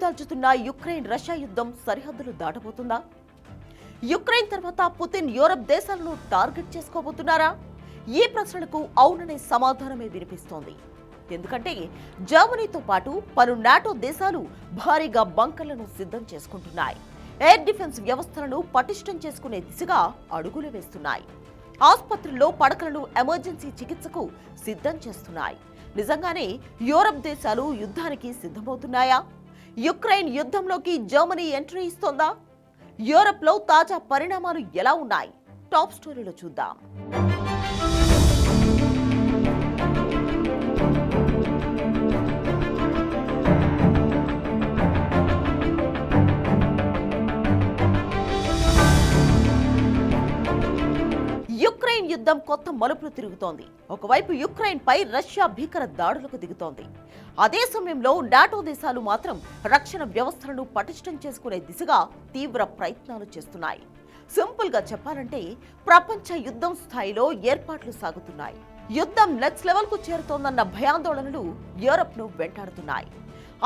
దాల్చుతున్న Ukraine Russia యుద్ధం సరిహద్దులు దాటబోతుందా? Ukraine తర్వాత పుతిన్ యూరప్ దేశాలను టార్గెట్ చేసుకోబోతున్నారా? ఈ ప్రశ్నలకు అవుననే సమాధానమే వినిపిస్తోంది. ఎందుకంటే జర్మనీతో పాటు పలు నాటో దేశాలు భారీగా బంకర్లను సిద్ధం చేసుకుంటున్నాయి. ఎయిర్ డిఫెన్స్ వ్యవస్థలను పటిష్టం చేసుకునే దిశగా అడుగులు వేస్తున్నాయి. ఆసుపత్రుల్లో పడకలను ఎమర్జెన్సీ చికిత్సకు సిద్ధం చేస్తున్నాయి. నిజంగానే యూరప్ దేశాలు యుద్ధానికి సిద్ధమవుతున్నాయా? యుక్రెయిన్ యుద్ధంలోకి జర్మనీ ఎంట్రీ ఇస్తోందా? యూరప్లో తాజా పరిణామాలు ఎలా ఉన్నాయి? టాప్ స్టోరీలో చూద్దాం. యుక్రెయిన్ యుద్ధం కొత్త మలుపులు తిరుగుతోంది. ఒకవైపు యుక్రెయిన్ పై రష్యా భీకర దాడులకు దిగుతోంది. అదే సమయంలో నాటో దేశాలు మాత్రం రక్షణ వ్యవస్థలను పటిష్టం చేసుకునే దిశగా తీవ్ర ప్రయత్నాలు చేస్తున్నాయి. సింపుల్ గా చెప్పాలంటే ప్రపంచ యుద్ధం స్థాయిలో ఏర్పాట్లు సాగుతున్నాయి. యుద్ధం నెక్స్ట్ లెవెల్ కు చేరుతోందన్న భయాందోళనలు యూరప్ ను వెంటాడుతున్నాయి.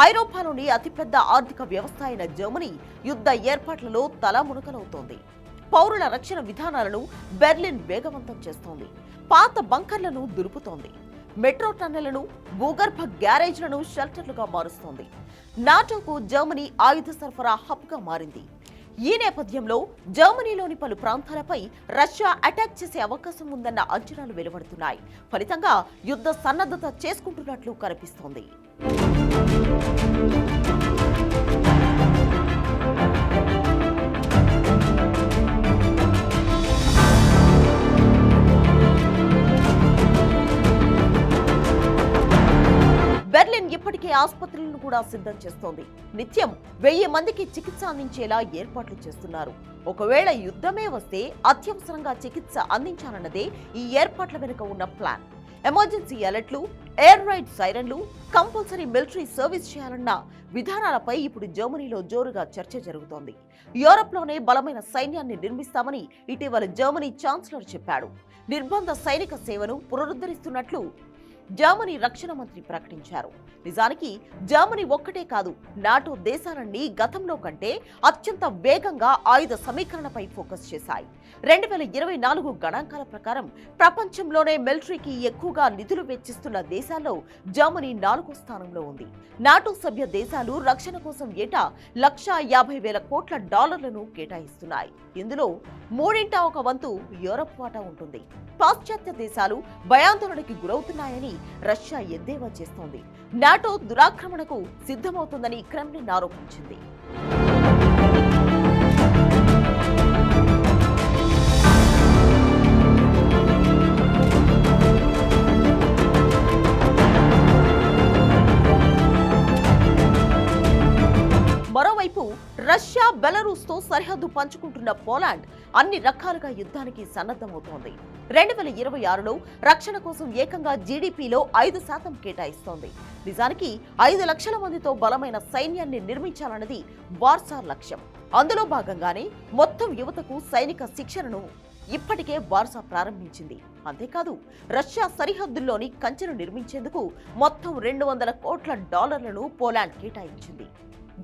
ఐరోపాలోని అతిపెద్ద ఆర్థిక వ్యవస్థ అయిన జర్మనీ యుద్ధ ఏర్పాట్లలో తలమునకలవుతోంది. పౌరుల రక్షణ విధానాలను బెర్లిన్ వేగవంతం చేస్తోంది. పాత బంకర్లను దులుపుతోంది. మెట్రో టన్నెలను, భూగర్భ గ్యారేజ్లను షెల్టర్లుగా మారుస్తోంది. నాటోకు జర్మనీ ఆయుధ సరఫరా హబ్గా మారింది. ఈ నేపథ్యంలో జర్మనీలోని పలు ప్రాంతాలపై రష్యా అటాక్ చేసే అవకాశం ఉందన్న అంచనాలు వెలువడుతున్నాయి. ఫలితంగా యుద్ధ సన్నద్ధత చేసుకుంటున్నట్లు కనిపిస్తోంది. బెర్లిన్ ఇప్పటికే ఆసుపత్రులను కూడా సిద్ధం చేస్తోంది. నిత్యం 1000 మందికి చికిత్స అందించేలా ఏర్పాట్లు చేస్తున్నారు. ఒకవేళ యుద్ధమే వస్తే అత్యవసరంగా చికిత్స అందించాలన్నదే ఈ ఏర్పాట్ల వెనుక ఉన్న ప్లాన్. ఎమర్జెన్సీ అలర్ట్లు, ఎయిర్ రైడ్ సైరన్లు, కంపల్సరీ మిలిటరీ సర్వీస్ చేయాలన్న విధానాలపై ఇప్పుడు జర్మనీలో జోరుగా చర్చ జరుగుతోంది. యూరప్లోనే బలమైన సైన్యాన్ని నిర్మిస్తామని ఇటీవల జర్మనీ ఛాన్సలర్ చెప్పాడు. నిర్బంధ సైనిక సేవను పునరుద్ధరిస్తున్నట్లు జర్మనీ రక్షణ మంత్రి ప్రకటించారు. నిజానికి జర్మనీ ఒక్కటే కాదు, నాటో దేశాలన్నీ గతంలో కంటే అత్యంత వేగంగా ఆయుధ సమీకరణపై ఫోకస్ చేశాయి. 2024 గణాంకాల ప్రకారం ప్రపంచంలోనే మిలిటరీకి ఎక్కువగా నిధులు వెచ్చిస్తున్న దేశాల్లో జర్మనీ 4వ స్థానంలో ఉంది. నాటో సభ్య దేశాలు రక్షణ కోసం ఏటా $150,000 కోట్ల కేటాయిస్తున్నాయి. ఇందులో 1/3 వంతు యూరప్ వాటా ఉంటుంది. పాశ్చాత్య దేశాలు భయాందోళనకి గురవుతున్నాయని రష్యా ఎద్దేవా చేస్తోంది. నాటో దురాక్రమణకు సిద్ధమవుతుందని క్రెమ్లిన్ ఆరోపించింది. మరోవైపు రష్యా బెలరూస్తో సరిహద్దు పంచుకుంటున్న పోలాండ్ అన్ని రకాలుగా యుద్ధానికి సన్నద్ధమవుతోంది. 2026లో రక్షణ కోసం ఏకంగా జీడీపీలో 5% కేటాయిస్తోంది. నిజానికి 5 లక్షల మందితో బలమైన సైన్యాన్ని నిర్మించాలన్నది వార్సార్ లక్ష్యం. అందులో భాగంగానే మొత్తం యువతకు సైనిక శిక్షణను ఇప్పటికే వార్సా ప్రారంభించింది. అంతేకాదు రష్యా సరిహద్దుల్లోని కంచెను నిర్మించేందుకు మొత్తం $200 కోట్ల పోలాండ్ కేటాయించింది.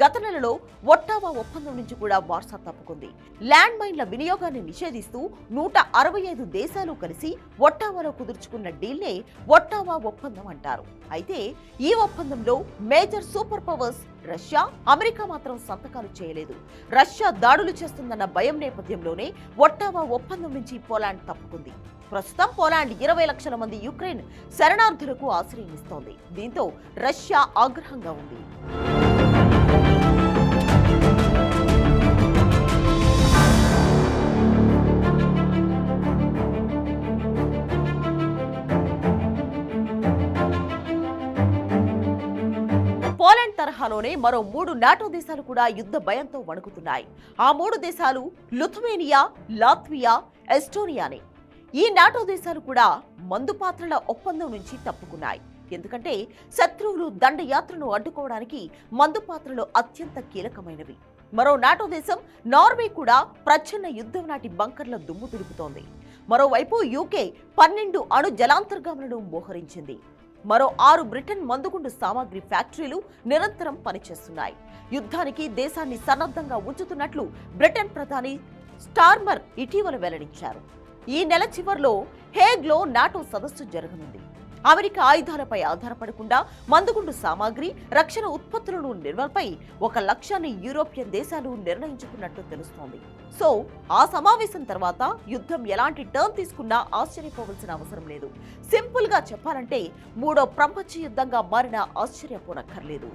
గత నెలలో ఒట్టావా ఒప్పందం నుంచి కూడా వార్సా తప్పుకుంది. ల్యాండ్ మైన్ల వినియోగాన్ని నిషేధిస్తూ 165 దేశాలు కలిసి ఒట్టావాలో కుదుర్చుకున్న డీల్నే ఒట్టావా ఒప్పందం అంటారు. అయితే ఈ ఒప్పందంలో major super powers Russia, America మాత్రం సంతకాలు చేయలేదు. రష్యా దాడులు చేస్తుందన్న భయం నేపథ్యంలోనే ఒట్టావా ఒప్పందం నుంచి పోలాండ్ తప్పుకుంది. ప్రస్తుతం పోలాండ్ 20 లక్షల మంది యుక్రెయిన్ శరణార్థులకు ఆశ్రయం ఇస్తోంది. దీంతో రష్యా ఆగ్రహంగా ఉంది. పోలాండ్ తరహాలోనే మరో 3 నాటో దేశాలు కూడా యుద్ధ భయంతో వణుకుతున్నాయి. ఆ 3 దేశాలు లిథువేనియా, లాత్వియా, ఎస్టోనియానే. ఈ నాటో దేశాలు కూడా మందుపాత్రల ఒప్పందం నుంచి తప్పుకున్నాయి. ఎందుకంటే శత్రువులు దండయాత్రను అడ్డుకోవడానికి మందుపాత్రలు అత్యంత కీలకమైనవి. మరో నాటో దేశం నార్వే కూడా ప్రచ్ఛన్న యుద్ధం నాటి బంకర్ల దుమ్ము దులుపుతోంది. మరోవైపు యూకే 12 అణు జలాంతర్గాములను మోహరించింది. మరో 6 బ్రిటన్ మందుగుండు సామాగ్రి ఫ్యాక్టరీలు నిరంతరం పనిచేస్తున్నాయి. యుద్ధానికి దేశాన్ని సన్నద్ధంగా ఉంచుతున్నట్లు బ్రిటన్ ప్రధాని స్టార్మర్ ఇటీవల వెల్లడించారు. ఈ నెల చివర్లో హేగ్లో నాటో సదస్సు జరగనుంది. అమెరికా ఆయుధాలపై ఆధారపడకుండా మందుగుండు సామాగ్రి, రక్షణ ఉత్పత్తులను నిర్వహణపై ఒక లక్ష్యాన్ని యూరోపియన్ దేశాలు నిర్ణయించుకున్నట్టు తెలుస్తోంది. సో ఆ సమావేశం తర్వాత యుద్ధం ఎలాంటి టర్న్ తీసుకున్నా ఆశ్చర్యపోవాల్సిన అవసరం లేదు. సింపుల్ గా చెప్పాలంటే 3వ ప్రపంచ యుద్ధంగా మారినా ఆశ్చర్యపోనక్కర్లేదు.